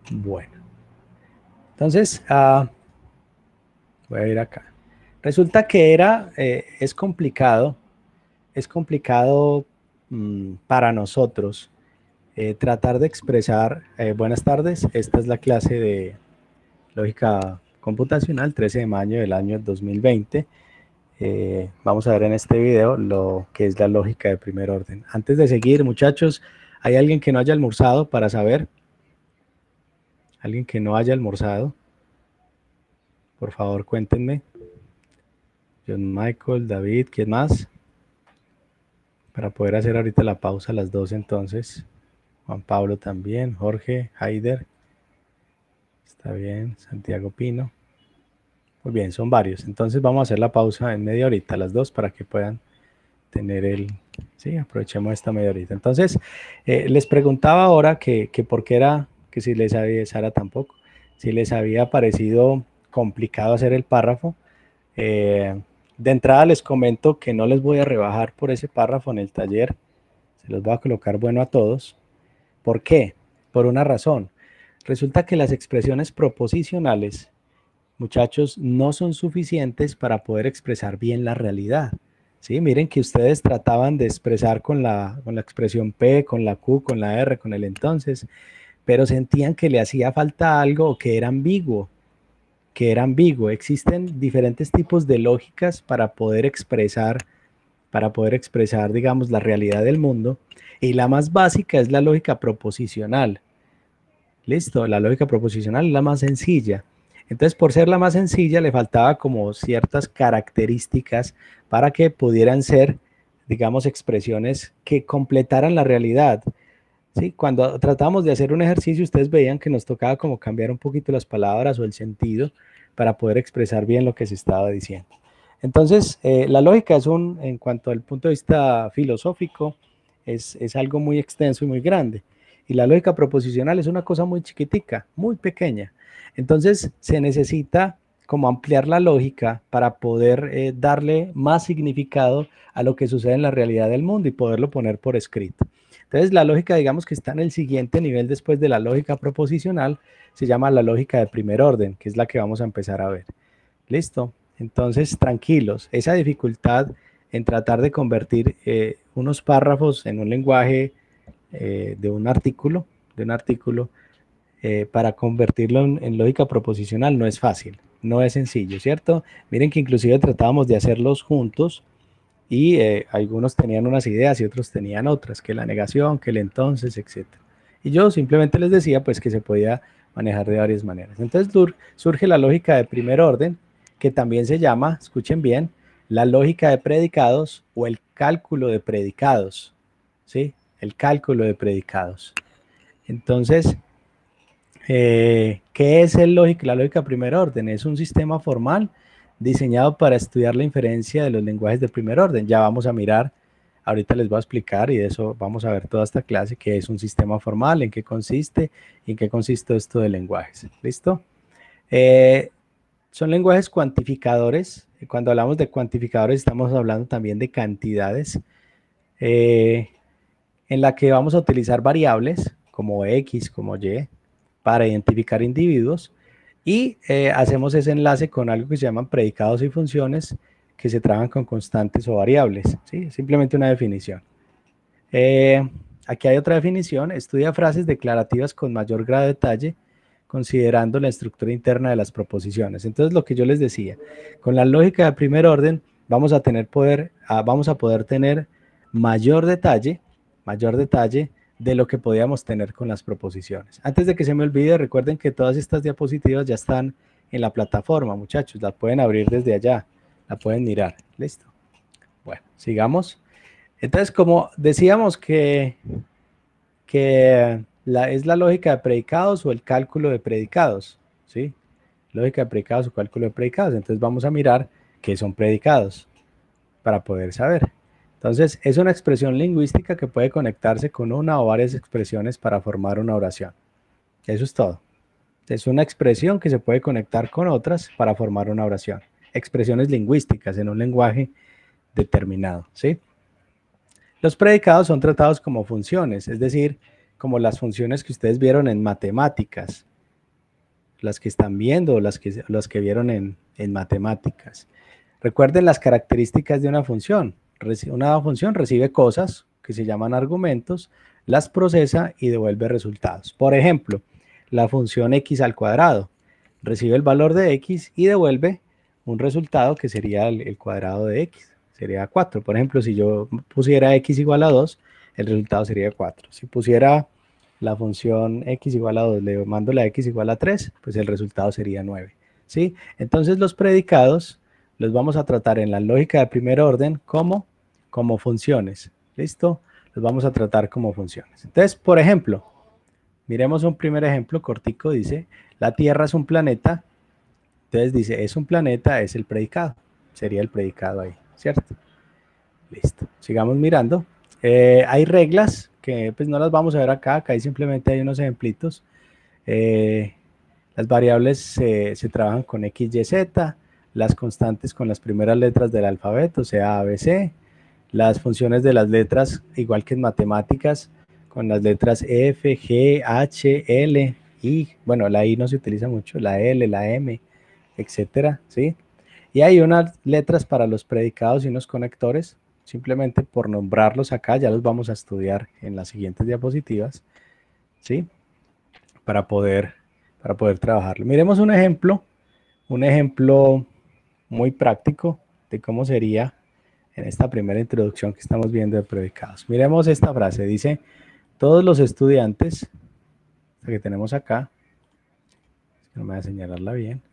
Bueno, entonces voy a ir acá. Resulta que es complicado para nosotros tratar de expresar, buenas tardes, esta es la clase de lógica computacional, 13 de mayo del año 2020. Vamos a ver en este video lo que es la lógica de primer orden. Antes de seguir, muchachos, ¿hay alguien que no haya almorzado para saber? ¿Alguien que no haya almorzado? Por favor, cuéntenme. John Michael, David, ¿quién más? Para poder hacer ahorita la pausa a las 12 entonces. Juan Pablo también, Jorge, Haider, está bien, Santiago Pino. Muy bien, son varios. Entonces vamos a hacer la pausa en media horita, a las 2, para que puedan tener sí, aprovechemos esta media horita. Entonces, les preguntaba ahora que por qué era, que si les había, Sara tampoco, si les había parecido complicado hacer el párrafo. De entrada les comento que no les voy a rebajar por ese párrafo en el taller, se los voy a colocar bueno a todos. ¿Por qué? Por una razón. Resulta que las expresiones proposicionales, muchachos, no son suficientes para poder expresar bien la realidad. ¿Sí? Miren que ustedes trataban de expresar con la expresión P, con la Q, con la R, con el entonces, pero sentían que le hacía falta algo o que era ambiguo, que era ambiguo. Existen diferentes tipos de lógicas para poder expresar, digamos, la realidad del mundo, y la más básica es la lógica proposicional. Listo, la lógica proposicional es la más sencilla. Entonces, por ser la más sencilla, le faltaba como ciertas características para que pudieran ser, digamos, expresiones que completaran la realidad. ¿Sí? Cuando tratamos de hacer un ejercicio, ustedes veían que nos tocaba como cambiar un poquito las palabras o el sentido para poder expresar bien lo que se estaba diciendo. Entonces, la lógica en cuanto al punto de vista filosófico, es algo muy extenso y muy grande. Y la lógica proposicional es una cosa muy chiquitica, muy pequeña. Entonces, se necesita como ampliar la lógica para poder darle más significado a lo que sucede en la realidad del mundo y poderlo poner por escrito. Entonces, la lógica, digamos que está en el siguiente nivel después de la lógica proposicional, se llama la lógica de primer orden, que es la que vamos a empezar a ver. ¿Listo? Entonces, tranquilos, esa dificultad en tratar de convertir unos párrafos en un lenguaje de un artículo para convertirlo en lógica proposicional no es fácil, no es sencillo, ¿cierto? Miren que inclusive tratábamos de hacerlos juntos y algunos tenían unas ideas y otros tenían otras, que la negación, que el entonces, etcétera. Y yo simplemente les decía pues que se podía manejar de varias maneras. Entonces surge la lógica de primer orden, que también se llama, escuchen bien, la lógica de predicados o el cálculo de predicados, ¿sí? El cálculo de predicados. Entonces, ¿qué es la lógica de primer orden? Es un sistema formal diseñado para estudiar la inferencia de los lenguajes de primer orden. Ya vamos a mirar, ahorita les voy a explicar y de eso vamos a ver toda esta clase, qué es un sistema formal, en qué consiste y en qué consiste esto de lenguajes. ¿Listo? Eh, Son lenguajes cuantificadores. Cuando hablamos de cuantificadores estamos hablando también de cantidades eh, en la que vamos a utilizar variables como X, como Y, para identificar individuos y hacemos ese enlace con algo que se llaman predicados y funciones que se trabajan con constantes o variables, ¿sí? Simplemente una definición. Eh, Aquí hay otra definición, estudia frases declarativas con mayor grado de detalle considerando la estructura interna de las proposiciones. Entonces, lo que yo les decía, con la lógica de primer orden vamos a poder tener mayor detalle de lo que podíamos tener con las proposiciones. Antes de que se me olvide, recuerden que todas estas diapositivas ya están en la plataforma, muchachos, la pueden abrir desde allá, la pueden mirar. ¿Listo? Bueno, sigamos. Entonces, como decíamos que es la lógica de predicados o el cálculo de predicados, ¿sí? Lógica de predicados o cálculo de predicados. Entonces vamos a mirar qué son predicados para poder saber. Entonces, es una expresión lingüística que puede conectarse con una o varias expresiones para formar una oración. Eso es todo. Es una expresión que se puede conectar con otras para formar una oración. Expresiones lingüísticas en un lenguaje determinado, ¿sí? Los predicados son tratados como funciones, es decir, como las funciones que ustedes vieron en matemáticas. las que están viendo, las que vieron en matemáticas. Recuerden las características de una función. Una función recibe cosas que se llaman argumentos, las procesa y devuelve resultados. Por ejemplo, la función x al cuadrado recibe el valor de x y devuelve un resultado que sería el cuadrado de x, sería 4. Por ejemplo, si yo pusiera x igual a 2, el resultado sería 4. Si pusiera la función x igual a 2, le mando la x igual a 3, pues el resultado sería 9. ¿Sí? Entonces los predicados los vamos a tratar en la lógica de primer orden como funciones. ¿Listo? Los vamos a tratar como funciones. Entonces, por ejemplo, miremos un primer ejemplo cortico, dice, la Tierra es un planeta. Entonces dice, es un planeta, es el predicado. Sería el predicado ahí, ¿cierto? Listo. Sigamos mirando. Hay reglas que pues no las vamos a ver acá. Acá simplemente hay unos ejemplitos. Las variables se trabajan con X, Y, Z. Las constantes con las primeras letras del alfabeto, sea A, B, C. Las funciones de las letras, igual que en matemáticas, con las letras F, G, H, L, I. Bueno, la I no se utiliza mucho, la L, la M, etcétera, ¿sí? Y hay unas letras para los predicados y unos conectores, simplemente por nombrarlos acá, ya los vamos a estudiar en las siguientes diapositivas, ¿sí? Para poder trabajarlo. Miremos un ejemplo muy práctico de cómo sería en esta primera introducción que estamos viendo de predicados. Miremos esta frase, dice, todos los estudiantes, que tenemos acá, no me voy a señalarla bien,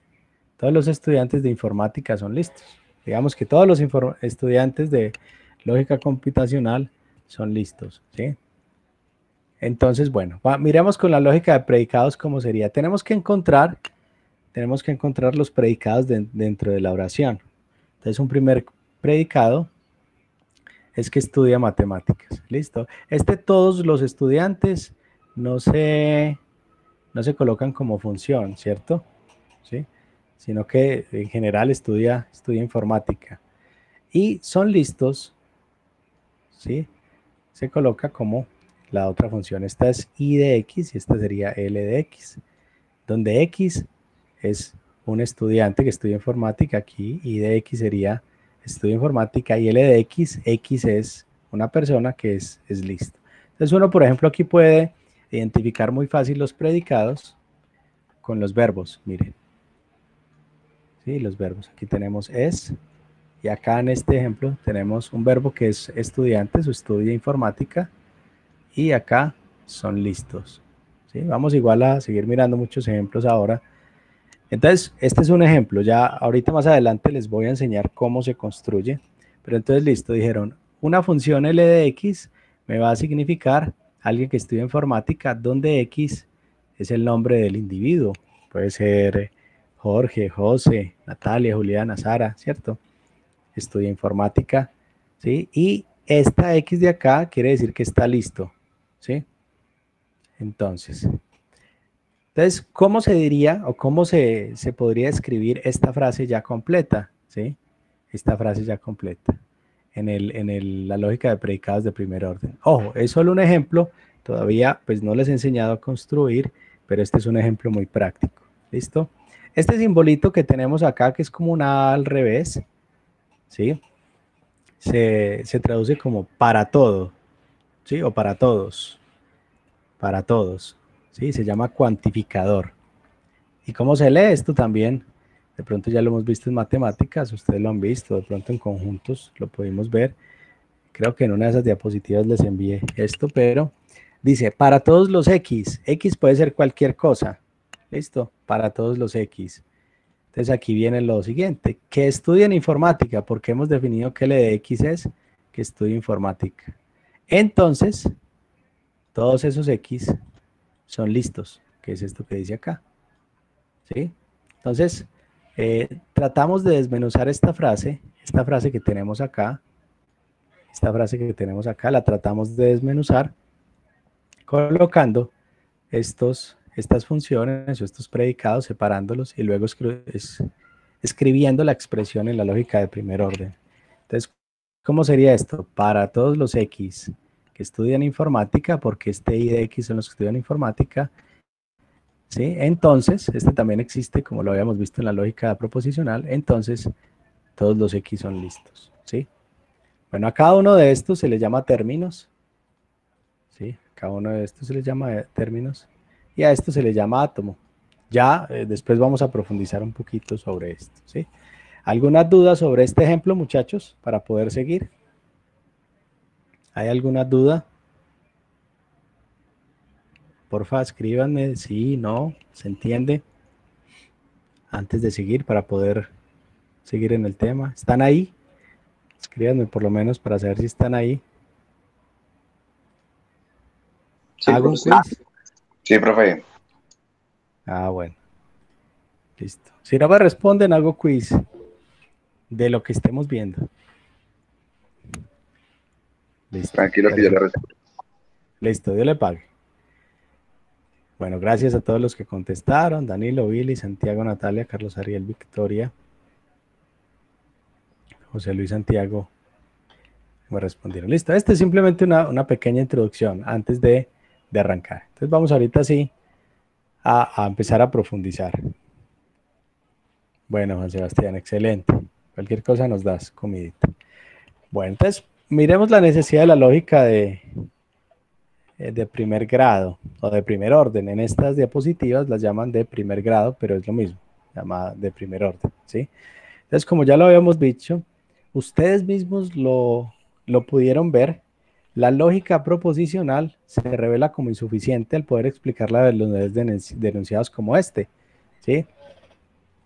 todos los estudiantes de informática son listos. Digamos que todos los estudiantes de lógica computacional son listos, ¿sí? Entonces, bueno, miremos con la lógica de predicados cómo sería. Tenemos que encontrar los predicados dentro de la oración. Entonces, un primer predicado es que estudia matemáticas, ¿listo? Todos los estudiantes no se colocan como función, ¿cierto? ¿Sí? Sino que en general estudia informática. Y son listos, ¿sí? Se coloca como la otra función. Esta es I de X y esta sería L de X, donde X es un estudiante que estudia informática. Aquí I de X sería estudia informática y L de X, X es una persona que es listo. Entonces uno, por ejemplo, aquí puede identificar muy fácil los predicados con los verbos. Miren, ¿sí? Los verbos. Aquí tenemos es, y acá en este ejemplo tenemos un verbo que es estudiantes o estudia informática, y acá son listos. ¿Sí? Vamos igual a seguir mirando muchos ejemplos ahora. Entonces, este es un ejemplo. Ya ahorita más adelante les voy a enseñar cómo se construye. Pero entonces, listo, dijeron, una función L de X me va a significar alguien que estudia informática, donde X es el nombre del individuo. Puede ser Jorge, José, Natalia, Juliana, Sara, ¿cierto? Estudia informática, ¿sí? Y esta X de acá quiere decir que está listo, ¿sí? Entonces, ¿cómo se diría o cómo se podría escribir esta frase ya completa? ¿Sí? Esta frase ya completa la lógica de predicados de primer orden. Ojo, es solo un ejemplo, todavía pues no les he enseñado a construir, pero este es un ejemplo muy práctico. ¿Listo? Este simbolito que tenemos acá, que es como una A al revés, ¿sí? Se traduce como para todo, ¿sí? O para todos, ¿sí? Se llama cuantificador. ¿Y cómo se lee esto también? De pronto ya lo hemos visto en matemáticas, ustedes lo han visto, de pronto en conjuntos lo pudimos ver. Creo que en una de esas diapositivas les envié esto, pero dice, para todos los X, X puede ser cualquier cosa, ¿listo? Para todos los X. Entonces aquí viene lo siguiente, que estudien informática, porque hemos definido que L de X es que estudie informática. Entonces, todos esos X son listos, que es esto que dice acá. ¿Sí? Entonces, tratamos de desmenuzar esta frase que tenemos acá, la tratamos de desmenuzar colocando estas funciones o estos predicados, separándolos y luego escribiendo la expresión en la lógica de primer orden. Entonces, ¿cómo sería esto? Para todos los X que estudian informática, porque este Y de X son los que estudian informática, ¿sí? Entonces, este también existe, como lo habíamos visto en la lógica proposicional, entonces todos los X son listos, ¿sí? Bueno, a cada uno de estos se le llama términos, ¿sí? Cada uno de estos se les llama términos, y a esto se le llama átomo. Ya después vamos a profundizar un poquito sobre esto, ¿sí? ¿Algunas dudas sobre este ejemplo, muchachos, para poder seguir? ¿Hay alguna duda? Porfa, escríbanme, sí, no, ¿se entiende? Antes de seguir, para poder seguir en el tema. ¿Están ahí? Escríbanme por lo menos para saber si están ahí. Sí, ¿Hago un profesor. quiz? Sí, profe. Ah, bueno, listo. Si no me responden, hago quiz de lo que estemos viendo. Listo, Tranquilo que yo le perfecto. respondo. Listo, Dios le pague. Bueno, gracias a todos los que contestaron. Danilo, Billy, Santiago, Natalia, Carlos Ariel, Victoria, José Luis, Santiago, me respondieron. Listo, este es simplemente una pequeña introducción antes de arrancar. Entonces vamos ahorita sí a empezar a profundizar. Bueno, Juan Sebastián, excelente. Cualquier cosa nos das, comidita. Bueno, entonces miremos la necesidad de la lógica de primer grado o de primer orden. En estas diapositivas las llaman de primer grado, pero es lo mismo, llamada de primer orden, ¿sí? Entonces, como ya lo habíamos dicho, ustedes mismos lo pudieron ver, la lógica proposicional se revela como insuficiente al poder explicar la de los niveles denunciados como este, ¿sí?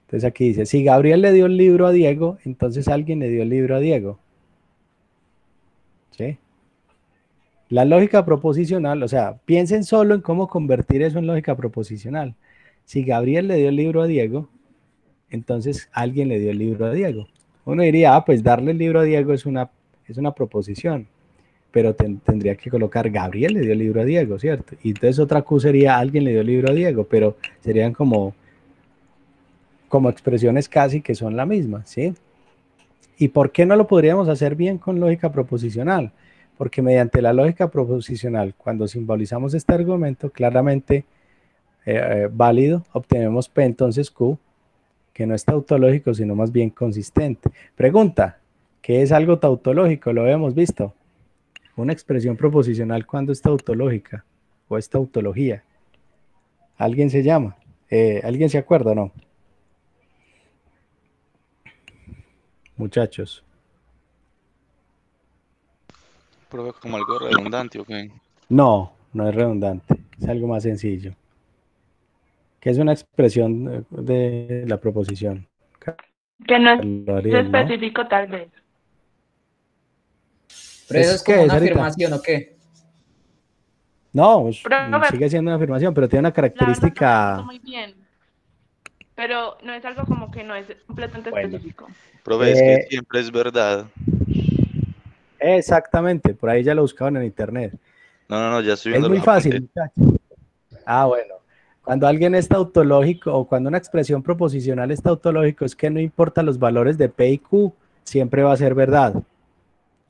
Entonces aquí dice, si Gabriel le dio el libro a Diego, entonces alguien le dio el libro a Diego, ¿sí? La lógica proposicional, o sea, piensen solo en cómo convertir eso en lógica proposicional. Si Gabriel le dio el libro a Diego, entonces alguien le dio el libro a Diego. Uno diría, ah, pues darle el libro a Diego es una proposición, pero tendría que colocar Gabriel le dio el libro a Diego, ¿cierto? Y entonces otra Q sería alguien le dio el libro a Diego, pero serían como expresiones casi que son la misma, ¿sí? ¿Y por qué no lo podríamos hacer bien con lógica proposicional? Porque mediante la lógica proposicional, cuando simbolizamos este argumento claramente válido, obtenemos P entonces Q, que no es tautológico, sino más bien consistente. Pregunta, ¿qué es algo tautológico? Lo habíamos visto. Una expresión proposicional cuando es tautológica o es tautología. ¿Alguien se llama? ¿Alguien se acuerda o no? Muchachos. Profe, como algo redundante, ¿ok? No, no es redundante. Es algo más sencillo. ¿Qué es una expresión de la proposición? Que no es Ariel, ¿no? específico tal vez. Pero eso ¿Es es como qué es una ahorita? afirmación, ¿o qué? No, Profe, sigue siendo una afirmación, pero tiene una la verdad no me acuerdo característica. muy bien, pero no es algo como que no es completamente Bueno, específico. Profe, es que siempre es verdad. exactamente, por ahí ya lo buscaban en internet. No, ya estoy Es viendo muy los fácil, apuntes. muchachos. Ah, bueno. Cuando alguien es tautológico o cuando una expresión proposicional es tautológico, es que no importa los valores de P y Q, siempre va a ser verdad.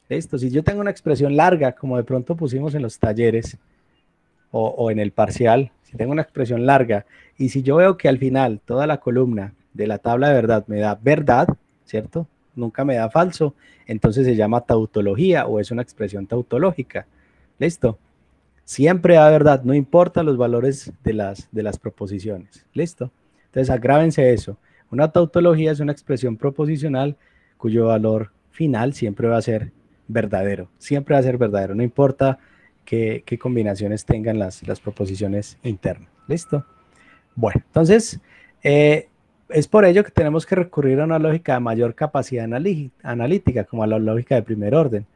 Listo, si yo tengo una expresión larga, como de pronto pusimos en los talleres o en el parcial, si tengo una expresión larga y si yo veo que al final toda la columna de la tabla de verdad me da verdad, ¿cierto? Nunca me da falso, entonces se llama tautología o es una expresión tautológica. ¿Listo? Siempre da verdad, no importa los valores de las proposiciones. ¿Listo? Entonces agrábense eso. Una tautología es una expresión proposicional cuyo valor final siempre va a ser verdadero. Siempre va a ser verdadero, no importa qué combinaciones tengan las proposiciones internas. ¿Listo? Bueno, entonces es por ello que tenemos que recurrir a una lógica de mayor capacidad analítica, como a la lógica de primer orden.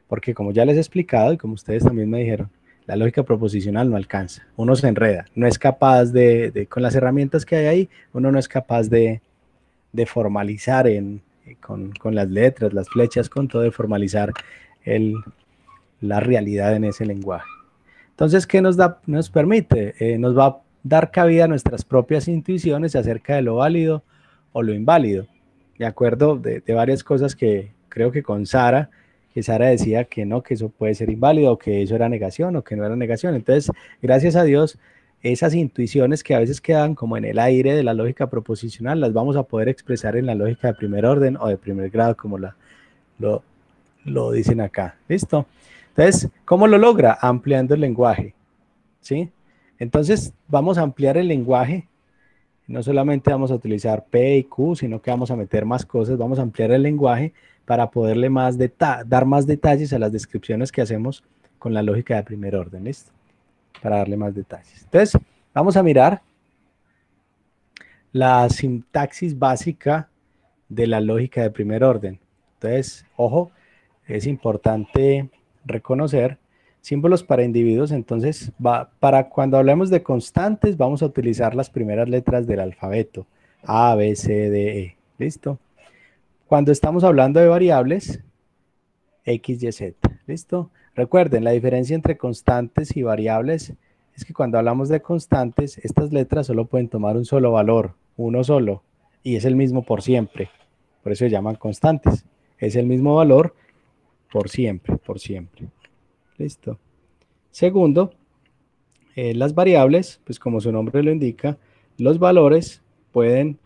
Porque como ya les he explicado y como ustedes también me dijeron, la lógica proposicional no alcanza, uno se enreda, no es capaz con las herramientas que hay ahí, uno no es capaz de formalizar con las letras, las flechas, con todo, de formalizar la realidad en ese lenguaje. Entonces, ¿qué nos permite? Nos va a dar cabida a nuestras propias intuiciones acerca de lo válido o lo inválido, de acuerdo de varias cosas que creo que con Sara, que Sara decía que no, que eso puede ser inválido, o que eso era negación, o que no era negación. Entonces, gracias a Dios, esas intuiciones que a veces quedan como en el aire de la lógica proposicional, las vamos a poder expresar en la lógica de primer orden o de primer grado, como lo dicen acá. ¿Listo? Entonces, ¿cómo lo logra? Ampliando el lenguaje. ¿Sí? Entonces, vamos a ampliar el lenguaje. No solamente vamos a utilizar P y Q, sino que vamos a meter más cosas. Vamos a ampliar el lenguaje para poderle dar más detalles a las descripciones que hacemos con la lógica de primer orden. ¿Listo? Para darle más detalles. Entonces, vamos a mirar la sintaxis básica de la lógica de primer orden. Entonces, ojo, es importante reconocer símbolos para individuos. Entonces, para cuando hablemos de constantes, vamos a utilizar las primeras letras del alfabeto, A, B, C, D, E. ¿Listo? Cuando estamos hablando de variables, X, Y, Z. ¿Listo? Recuerden, la diferencia entre constantes y variables es que cuando hablamos de constantes, estas letras solo pueden tomar un solo valor, uno solo, y es el mismo por siempre. Por eso se llaman constantes. Es el mismo valor por siempre, por siempre. ¿Listo? Segundo, las variables, pues como su nombre lo indica, los valores pueden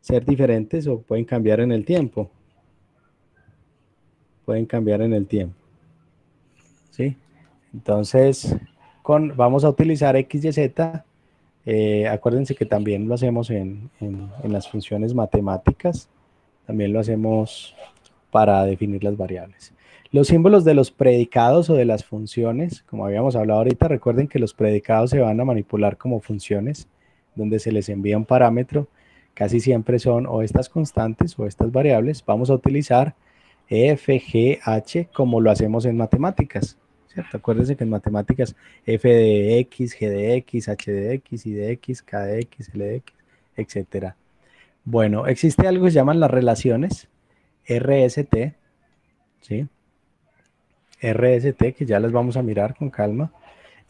ser diferentes o pueden cambiar en el tiempo. Pueden cambiar en el tiempo. ¿Sí? Entonces, vamos a utilizar X, Y, Z. Acuérdense que también lo hacemos en las funciones matemáticas. También lo hacemos para definir las variables. Los símbolos de los predicados o de las funciones, como habíamos hablado ahorita, recuerden que los predicados se van a manipular como funciones, donde se les envía un parámetro. Casi siempre son o estas constantes o estas variables. Vamos a utilizar F, G, H, como lo hacemos en matemáticas. ¿Cierto? Acuérdense que en matemáticas f de x, g de x, h de x, y de x, k de x, l de x, etc. Bueno, existe algo que se llaman las relaciones RST, ¿sí? RST, que ya las vamos a mirar con calma,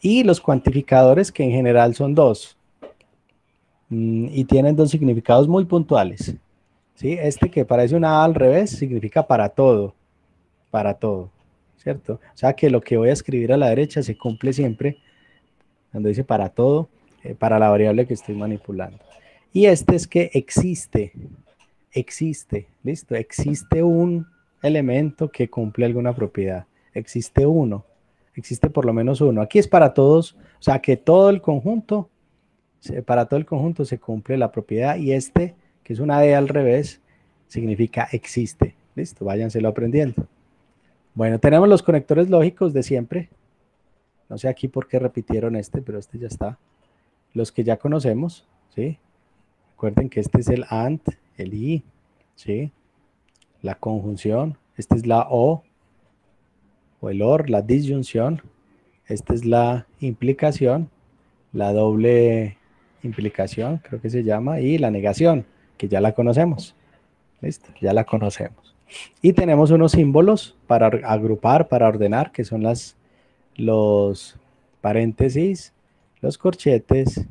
y los cuantificadores, que en general son dos, y tienen dos significados muy puntuales, ¿sí? Este que parece una A al revés significa para todo, ¿cierto? O sea que lo que voy a escribir a la derecha se cumple siempre cuando dice para todo, para la variable que estoy manipulando. Y este es que existe, ¿listo? Existe un elemento que cumple alguna propiedad, existe uno, existe por lo menos uno. Aquí es para todos, o sea que todo el conjunto, para todo el conjunto se cumple la propiedad, y este, que es una D al revés, significa existe. ¿Listo? Váyanselo aprendiendo. Bueno, tenemos los conectores lógicos de siempre. No sé aquí por qué repitieron pero este ya está. Los que ya conocemos, ¿sí? Recuerden que este es el AND, el I, ¿sí? La conjunción, esta es la o el OR, la disyunción. Esta es la implicación, la doble implicación, creo que se llama, y la negación, que ya la conocemos. ¿Listo? Ya la conocemos. Y tenemos unos símbolos para agrupar, para ordenar, que son los paréntesis, los corchetes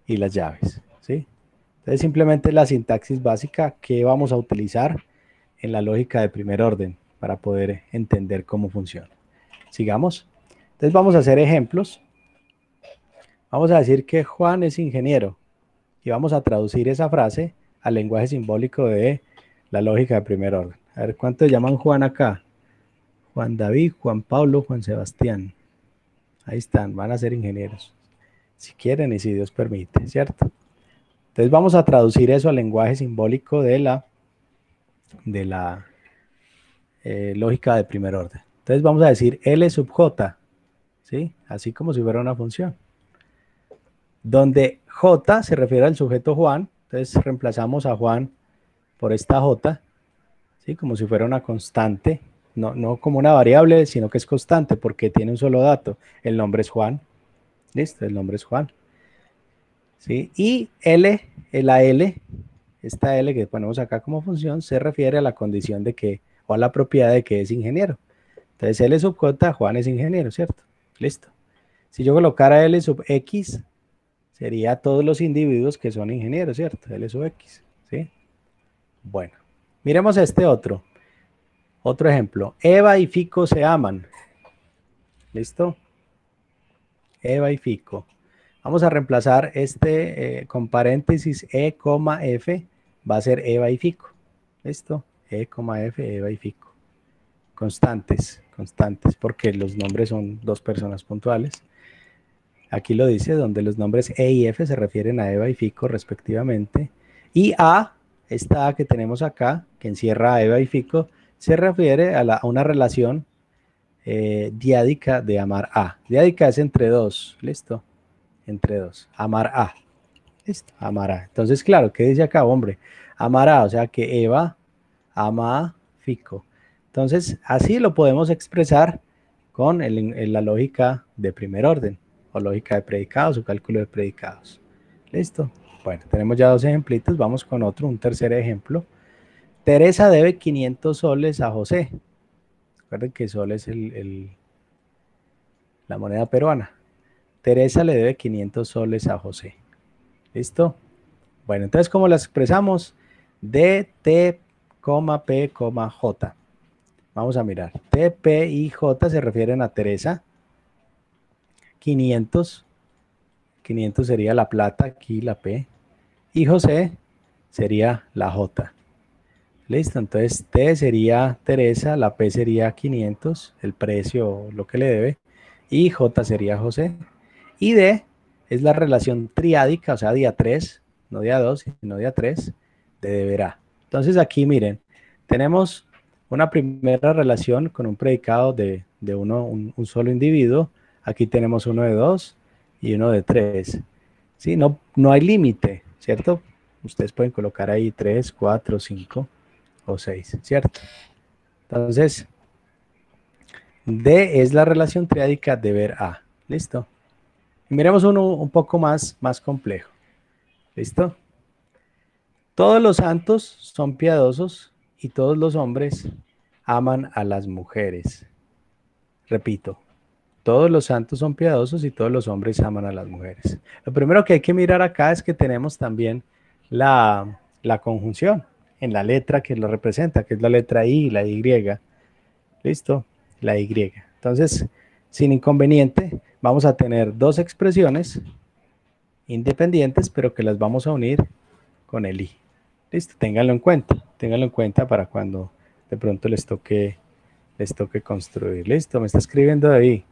y las llaves, ¿sí? Entonces simplemente la sintaxis básica que vamos a utilizar en la lógica de primer orden para poder entender cómo funciona. Sigamos. Entonces vamos a hacer ejemplos. Vamos a decir que Juan es ingeniero y vamos a traducir esa frase al lenguaje simbólico de la lógica de primer orden. A ver, ¿cuántos llaman Juan acá? Juan David, Juan Pablo, Juan Sebastián. Ahí están, van a ser ingenieros. Si quieren y si Dios permite, ¿cierto? Entonces vamos a traducir eso al lenguaje simbólico de la lógica de primer orden. Entonces vamos a decir L sub J, ¿sí? Así como si fuera una función. Donde J se refiere al sujeto Juan, entonces reemplazamos a Juan por esta J, ¿sí? Como si fuera una constante, no como una variable, sino que es constante porque tiene un solo dato. El nombre es Juan. Listo, el nombre es Juan. ¿Sí? Y L, la L, esta L que ponemos acá como función, se refiere a la condición de que, o a la propiedad de que es ingeniero. Entonces L sub J, Juan es ingeniero, ¿cierto? Listo. Si yo colocara L sub X, sería todos los individuos que son ingenieros, ¿cierto? L sub X, ¿sí? Bueno, miremos este otro ejemplo. Eva y Fico se aman. ¿Listo? Eva y Fico. Vamos a reemplazar este con paréntesis E, F, va a ser Eva y Fico. ¿Listo? E, F, Eva y Fico. Constantes, porque los nombres son dos personas puntuales. Aquí lo dice, donde los nombres E y F se refieren a Eva y Fico respectivamente. Y A, esta A que tenemos acá, que encierra a Eva y Fico, se refiere a una relación diádica de amar a. Diádica es entre dos, ¿listo? Entre dos, amar a. ¿Listo? Amar a. Entonces, claro, ¿qué dice acá, hombre? Amar a, o sea que Eva ama a Fico. Entonces, así lo podemos expresar con la lógica de primer orden, o lógica de predicados, o cálculo de predicados. ¿Listo? Bueno, tenemos ya dos ejemplitos, vamos con otro, un tercer ejemplo. Teresa debe 500 soles a José. Recuerden que sol es la moneda peruana. Teresa le debe 500 soles a José. ¿Listo? Bueno, entonces, ¿cómo las expresamos? D, T, P, J. Vamos a mirar. T, P y J se refieren a Teresa. 500 sería la plata, aquí la P. Y José sería la J. Listo, entonces T sería Teresa, la P sería 500, el precio, lo que le debe. Y J sería José. Y D es la relación triádica, o sea, día 3, no día 2, sino día 3, de deberá. Entonces aquí miren, tenemos una primera relación con un predicado de un solo individuo. Aquí tenemos uno de 2 y uno de 3. ¿Sí? No hay límite, ¿cierto? Ustedes pueden colocar ahí 3, 4, 5 o 6, ¿cierto? Entonces, D es la relación triádica deber a. ¿Listo? Y miremos uno un poco más complejo. ¿Listo? Todos los santos son piadosos y todos los hombres aman a las mujeres. Repito, todos los santos son piadosos y todos los hombres aman a las mujeres. Lo primero que hay que mirar acá es que tenemos también la conjunción en la letra que lo representa, que es la letra I y la Y. ¿Listo? La Y. Entonces, sin inconveniente, vamos a tener dos expresiones independientes, pero que las vamos a unir con el I. Listo, ténganlo en cuenta para cuando de pronto les toque construir. Listo, me está escribiendo David.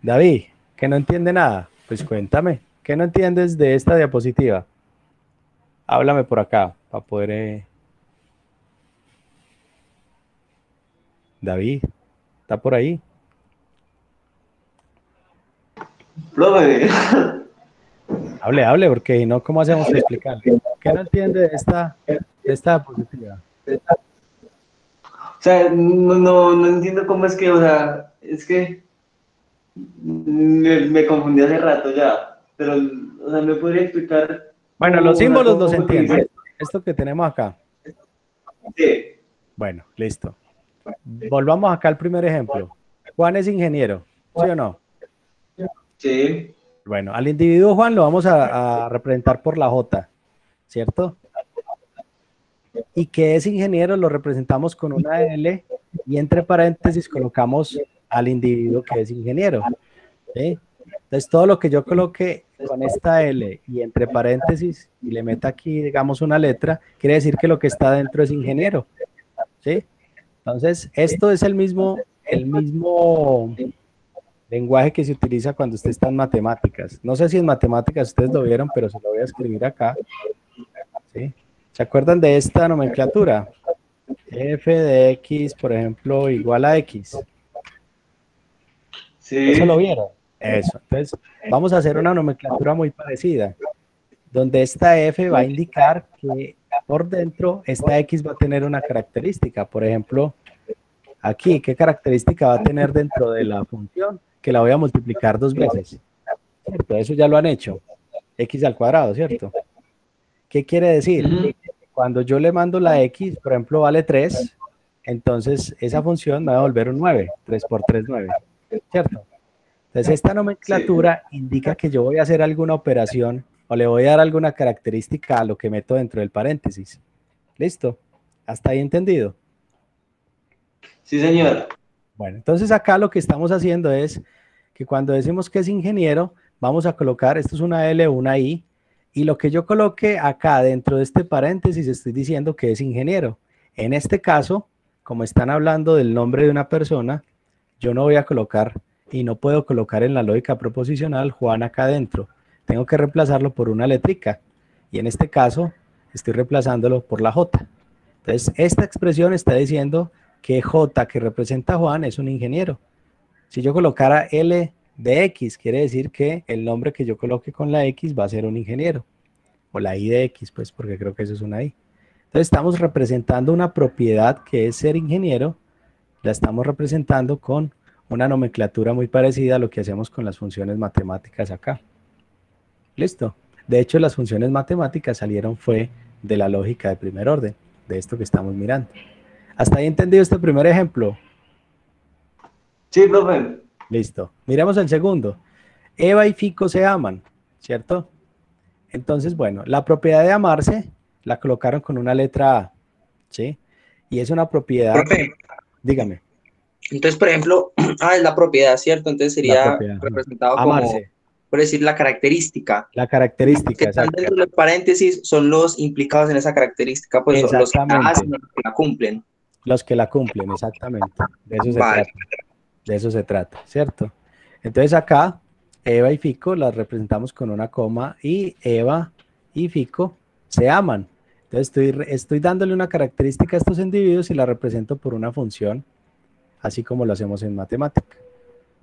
David, que no entiende nada, pues cuéntame, ¿qué no entiendes de esta diapositiva? Háblame por acá, para poder... David, ¿está por ahí? Profe. Hable, porque si no, ¿cómo hacemos para explicarle? ¿Qué no entiende de esta diapositiva? O sea, no entiendo cómo es que, o sea, es que me confundí hace rato ya, pero, o sea, ¿me podría explicar? Bueno, los símbolos los entienden. Esto que tenemos acá. Sí. Bueno, listo. Volvamos acá al primer ejemplo. Juan es ingeniero, ¿sí o no? Sí. Bueno, al individuo Juan lo vamos a representar por la J, ¿cierto? Y que es ingeniero lo representamos con una L y entre paréntesis colocamos al individuo que es ingeniero. ¿Sí? Entonces todo lo que yo coloque con esta L y entre paréntesis y le meta aquí, digamos, una letra, quiere decir que lo que está dentro es ingeniero. ¿Sí? Entonces esto es el mismo lenguaje que se utiliza cuando usted está en matemáticas. No sé si en matemáticas ustedes lo vieron, pero se lo voy a escribir acá. ¿Sí? ¿Se acuerdan de esta nomenclatura? F de X, por ejemplo, igual a X. Sí. ¿Eso lo vieron? Eso. Entonces, vamos a hacer una nomenclatura muy parecida, donde esta F va a indicar que por dentro esta X va a tener una característica. Por ejemplo, aquí, ¿qué característica va a tener dentro de la función? Que la voy a multiplicar 2 veces. ¿Cierto? Eso ya lo han hecho. X al cuadrado, ¿cierto? ¿Qué quiere decir? Cuando yo le mando la X, por ejemplo, vale 3, entonces esa función me va a devolver un 9. 3 por 3, 9. ¿Cierto? Entonces esta nomenclatura indica que yo voy a hacer alguna operación o le voy a dar alguna característica a lo que meto dentro del paréntesis. ¿Listo? ¿Hasta ahí entendido? Sí, señor. Bueno, entonces acá lo que estamos haciendo es que cuando decimos que es ingeniero, vamos a colocar, esto es una L, una I, y lo que yo coloque acá dentro de este paréntesis estoy diciendo que es ingeniero. En este caso, como están hablando del nombre de una persona, yo no voy a colocar y no puedo colocar en la lógica proposicional Juan acá adentro. Tengo que reemplazarlo por una letrica. Y en este caso, estoy reemplazándolo por la J. Entonces, esta expresión está diciendo que J, que representa a Juan, es un ingeniero. Si yo colocara L de X, quiere decir que el nombre que yo coloque con la X va a ser un ingeniero. O la I de X, pues, porque creo que eso es una I. Entonces, estamos representando una propiedad que es ser ingeniero. La estamos representando con una nomenclatura muy parecida a lo que hacemos con las funciones matemáticas acá. ¿Listo? De hecho, las funciones matemáticas salieron fue de la lógica de primer orden, de esto que estamos mirando. ¿Hasta ahí entendido este primer ejemplo? Sí, profe. Listo. Miremos el segundo. Eva y Fico se aman, ¿cierto? Entonces, bueno, la propiedad de amarse la colocaron con una letra A, ¿sí? Y es una propiedad... Profe, Dígame. entonces, por ejemplo, es la propiedad, ¿cierto? Entonces La sería propiedad. representado Amarse. como, por decir, la característica. La Los característica, que están exacto. dentro de los paréntesis son los implicados en esa característica, pues los que la Exactamente. hacen, los que la cumplen. Los que la cumplen, exactamente. De eso se Vale. trata. De eso se trata, ¿cierto? Entonces acá, Eva y Fico las representamos con una coma y Eva y Fico se aman. Entonces estoy dándole una característica a estos individuos y la represento por una función, así como lo hacemos en matemática.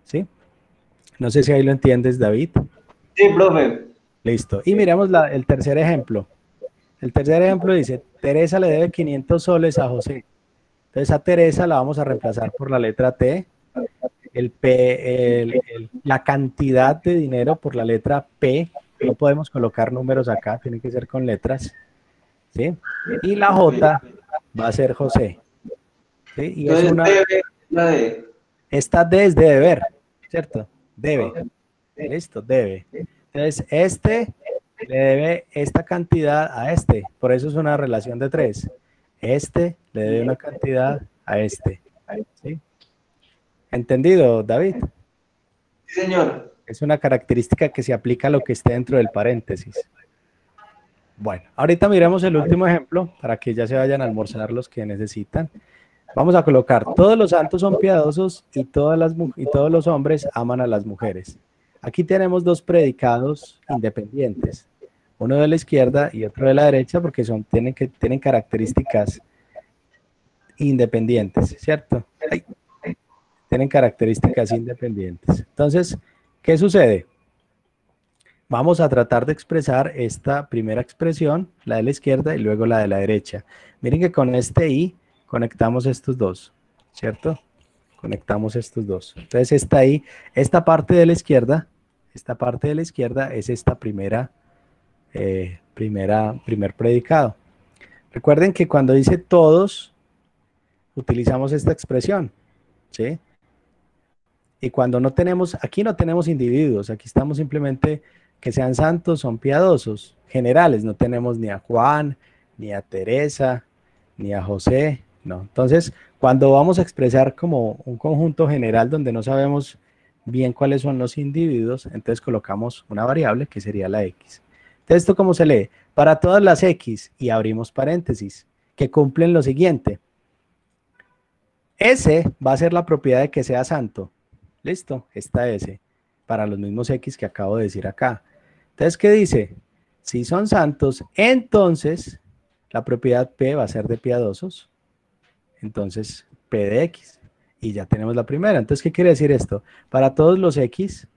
¿Sí? No sé si ahí lo entiendes, David. Sí, profe. Listo. Y miremos el tercer ejemplo. El tercer ejemplo dice, Teresa le debe 500 soles a José. Entonces a Teresa la vamos a reemplazar por la letra T, la cantidad de dinero por la letra P. No podemos colocar números acá, tiene que ser con letras. ¿Sí? Y la J va a ser José. ¿Sí? Y es Entonces, debe la de. esta D es de deber, ¿cierto? Debe. Listo, debe. Entonces, este le debe esta cantidad a este. Por eso es una relación de 3. Este le debe una cantidad a este. ¿Sí? ¿Entendido, David? Sí, señor. Es una característica que se aplica a lo que esté dentro del paréntesis. Bueno, ahorita miremos el último ejemplo para que ya se vayan a almorzar los que necesitan. Vamos a colocar, todos los santos son piadosos y todos los hombres aman a las mujeres. Aquí tenemos dos predicados independientes, uno de la izquierda y otro de la derecha, porque tienen características independientes, ¿cierto? Tienen características independientes. Entonces, ¿qué sucede? Vamos a tratar de expresar esta primera expresión, la de la izquierda y luego la de la derecha. Miren que con este I conectamos estos dos, ¿cierto? Conectamos estos dos. Entonces esta I, esta parte de la izquierda es esta primer predicado. Recuerden que cuando dice todos, utilizamos esta expresión, ¿sí? Y cuando no tenemos, aquí no tenemos individuos, aquí estamos simplemente que sean santos, son piadosos, generales, no tenemos ni a Juan, ni a Teresa, ni a José, no. Entonces, cuando vamos a expresar como un conjunto general donde no sabemos bien cuáles son los individuos, entonces colocamos una variable que sería la X. Entonces, ¿esto cómo se lee? Para todas las X, y abrimos paréntesis, que cumplen lo siguiente. S va a ser la propiedad de que sea santo. ¿Listo? Esta S, para los mismos X que acabo de decir acá. Entonces, ¿qué dice? Si son santos, entonces la propiedad P va a ser de piadosos. Entonces, P de X. Y ya tenemos la primera. Entonces, ¿qué quiere decir esto? Para todos los X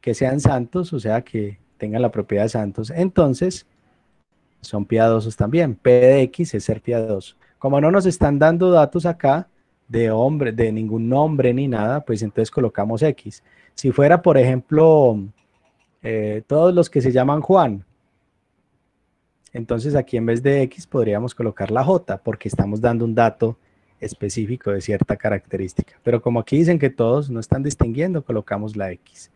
que sean santos, o sea, que tengan la propiedad de santos, entonces son piadosos también. P de X es ser piadoso. Como no nos están dando datos acá de hombre, de ningún nombre ni nada, pues entonces colocamos X. Si fuera, por ejemplo, todos los que se llaman Juan, entonces aquí en vez de X podríamos colocar la J, porque estamos dando un dato específico de cierta característica. Pero como aquí dicen que todos no están distinguiendo, colocamos la X.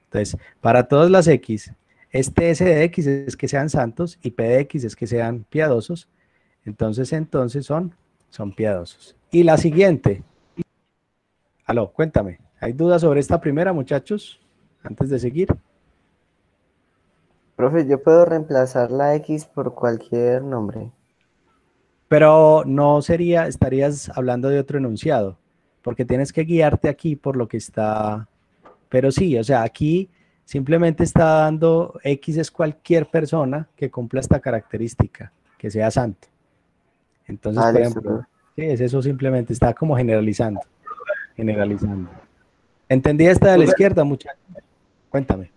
Entonces, para todas las X, este S de X es que sean santos y P de X es que sean piadosos. Entonces son piadosos. Y la siguiente. Aló, cuéntame. ¿Hay dudas sobre esta primera, muchachos? Antes de seguir. Profe, yo puedo reemplazar la X por cualquier nombre. Pero no sería, estarías hablando de otro enunciado, porque tienes que guiarte aquí por lo que está. Pero sí, o sea, aquí simplemente está dando X es cualquier persona que cumpla esta característica, que sea santo. Entonces, por Listo, ejemplo, profe. sí, es eso simplemente, está como generalizando, generalizando. ¿Entendí esta de la Profe, izquierda, muchachos? Cuéntame.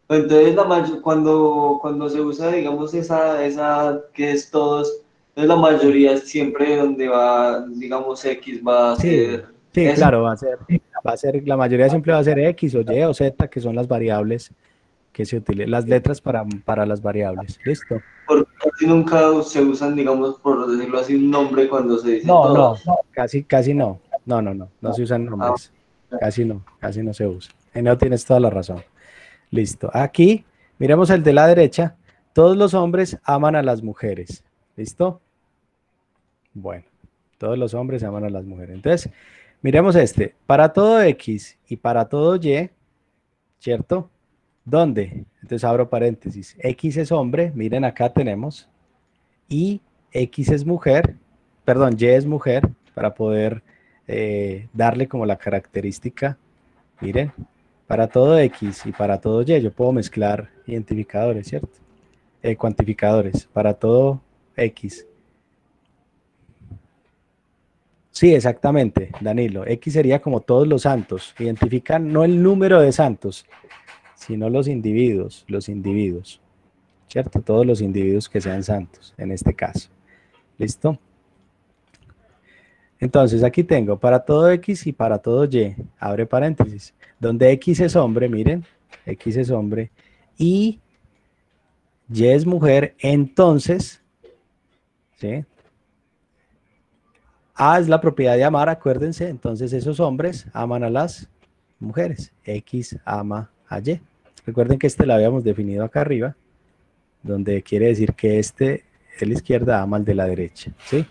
entonces cuando se usa, digamos, esa que es todos, entonces la mayoría siempre donde va, digamos, X va a Sí, ser sí, eso. claro, la mayoría siempre va a ser X o Y o Z, que son las variables que se utilizan, las letras para las variables. ¿Listo? Porque casi nunca se usan, digamos, por decirlo así, un nombre cuando se dice No, no, todos. casi no. No se usan Ah, nombres. Casi no se usa. En eso tienes toda la razón. Listo. Aquí, miremos el de la derecha. Todos los hombres aman a las mujeres. ¿Listo? Bueno, todos los hombres aman a las mujeres. Entonces, miremos este. Para todo X y para todo Y, ¿cierto? ¿Dónde? Entonces abro paréntesis. X es hombre, miren acá tenemos. Y X es mujer, perdón, Y es mujer, para poder darle como la característica. Miren, para todo X y para todo Y, yo puedo mezclar identificadores, ¿cierto? Cuantificadores, para todo X. Sí, exactamente, Danilo. X sería como todos los santos. Identifican no el número de santos, sino los individuos, ¿cierto? Todos los individuos que sean santos, en este caso. ¿Listo? Entonces aquí tengo para todo X y para todo Y, abre paréntesis, donde X es hombre, miren, X es hombre, y Y es mujer, entonces, ¿sí? A es la propiedad de amar, acuérdense, entonces esos hombres aman a las mujeres, X ama a Y. Recuerden que este lo habíamos definido acá arriba, donde quiere decir que este de la izquierda ama al de la derecha, ¿sí?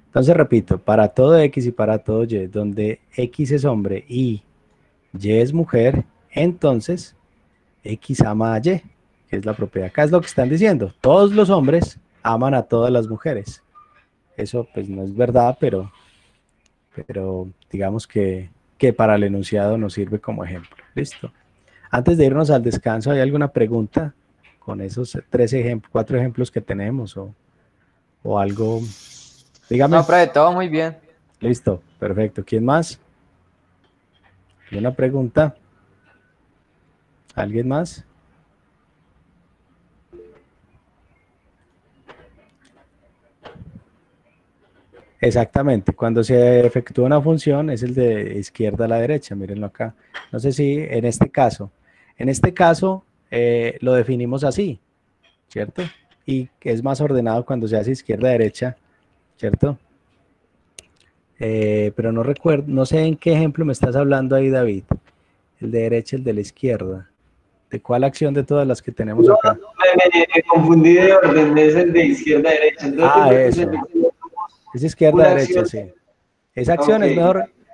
Entonces repito, para todo X y para todo Y, donde X es hombre y Y es mujer, entonces X ama a Y, que es la propiedad. Acá es lo que están diciendo. Todos los hombres aman a todas las mujeres. Eso pues no es verdad, pero digamos que para el enunciado nos sirve como ejemplo. Listo. Antes de irnos al descanso, ¿hay alguna pregunta con esos 4 ejemplos que tenemos o algo? Dígame. No, profe, todo muy bien. Listo, perfecto. ¿Quién más? ¿Alguna pregunta? ¿Alguien más? Exactamente, cuando se efectúa una función es el de izquierda a la derecha, mírenlo acá. No sé si en este caso lo definimos así, ¿cierto? Y es más ordenado cuando se hace izquierda a derecha, ¿cierto? Pero no recuerdo, no sé en qué ejemplo me estás hablando ahí, David. El de derecha, el de la izquierda. ¿De cuál acción de todas las que tenemos acá? me confundí de orden, es el de izquierda a derecha. Entonces, Ah, entonces, eso. Es izquierda a una derecha, acción. sí. Esa acción Ok.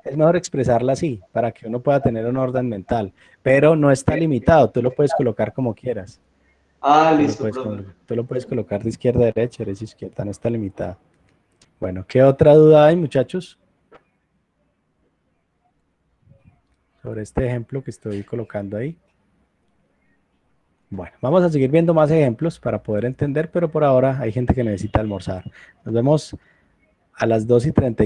es mejor expresarla así, para que uno pueda tener un orden mental, pero no está limitado, tú lo puedes colocar como quieras. Listo, profe. Tú lo puedes colocar de izquierda a derecha, derecha a izquierda, no está limitado. Bueno, ¿qué otra duda hay, muchachos? Sobre este ejemplo que estoy colocando ahí. Bueno, vamos a seguir viendo más ejemplos para poder entender, pero por ahora hay gente que necesita almorzar. Nos vemos a las 2:30.